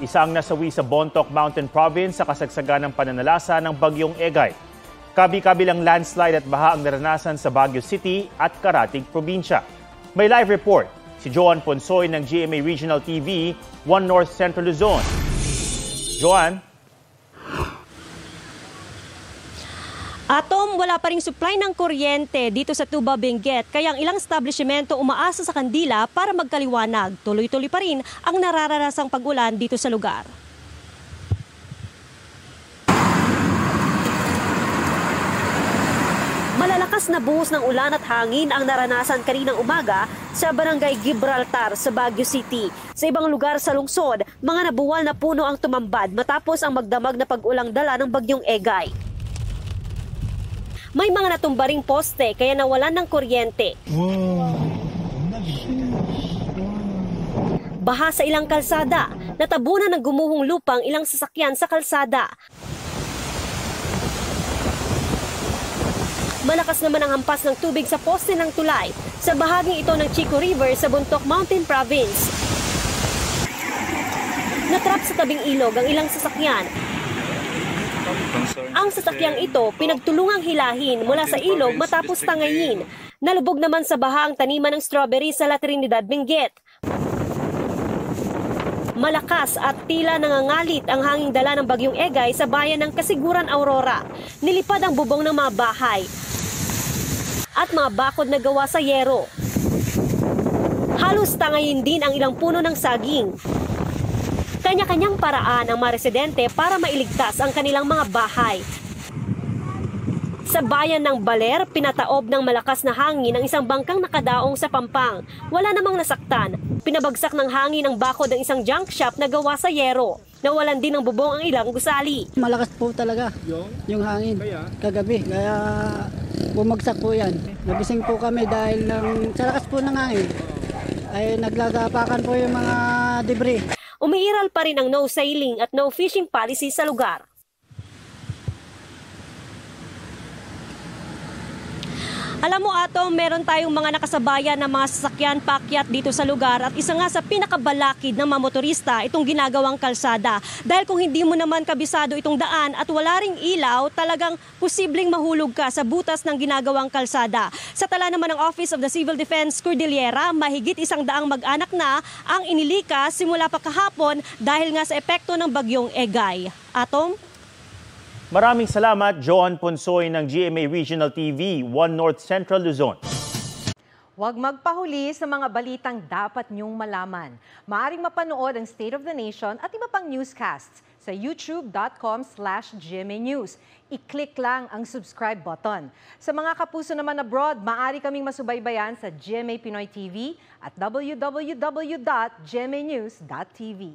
Isang nasawi sa Bontoc Mountain Province sa kasagsagan ng pananalasa ng bagyong Egay. Kabi-kabilang landslide at baha ang naranasan sa Baguio City at Karatig Probinsya. May live report si Joan Ponsoy ng GMA Regional TV, 1 North Central Luzon. Joan? Atom, wala pa ring supply ng kuryente dito sa Tuba, Benguet, kaya ang ilang establishmento umaasa sa kandila para magkaliwanag. Tuloy-tuloy pa rin ang nararanasang pag-ulan dito sa lugar. Malalakas na buhos ng ulan at hangin ang naranasan kaninang umaga sa Barangay Gibraltar sa Baguio City. Sa ibang lugar sa lungsod, mga nabuwal na puno ang tumambad matapos ang magdamag na pag-ulang dala ng bagyong Egay. May mga natumba ring poste kaya nawalan ng kuryente. Baha sa ilang kalsada, natabunan ng gumuhong lupang ilang sasakyan sa kalsada. Malakas naman ang hampas ng tubig sa poste ng tulay sa bahaging ito ng Chico River sa Bontoc Mountain Province. Natrap sa tabing ilog ang ilang sasakyan. Ang sasakyang ito pinagtulungang hilahin mula sa ilog matapos tangayin. Nalubog naman sa baha ang taniman ng strawberry sa La Trinidad, Benguet. Malakas at tila nangangalit ang hanging dala ng bagyong Egay sa bayan ng Kasiguran, Aurora. Nilipad ang bubong ng mga bahay at mga bakod na gawa sa yero. Halos tangayin din ang ilang puno ng saging. Kanya-kanyang paraan ang mga residente para mailigtas ang kanilang mga bahay. Sa bayan ng Baler, pinataob ng malakas na hangin ang isang bangkang nakadaong sa Pampang. Wala namang nasaktan. Pinabagsak ng hangin ang bakod ng isang junk shop na gawa sa yero. Nawalan din ng bubong ang ilang gusali. Malakas po talaga yung hangin kagabi. Kaya bumagsak po yan. Nagising po kami dahil sa lakas po ng hangin. Ay naglagapakan po yung mga debris. Umiiral pa rin ang no sailing at no fishing policy sa lugar. Alam mo, Atom, meron tayong mga nakasabayan na mga sasakyan paakyat dito sa lugar at isa nga sa pinakabalakid ng mga motorista itong ginagawang kalsada. Dahil kung hindi mo naman kabisado itong daan at wala ring ilaw, talagang posibleng mahulog ka sa butas ng ginagawang kalsada. Sa tala naman ng Office of the Civil Defense Cordillera, mahigit 100 mag-anak na ang inilikas simula pa kahapon dahil nga sa epekto ng bagyong Egay. Atom? Maraming salamat, Joan Ponsoy ng GMA Regional TV, 1 North Central Luzon. Huwag magpahuli sa mga balitang dapat niyong malaman. Maaaring mapanood ang State of the Nation at iba pang newscasts sa youtube.com/GMA News. I-click lang ang subscribe button. Sa mga kapuso naman abroad, maaari kaming masubaybayan sa GMA Pinoy TV at www.gmanews.tv.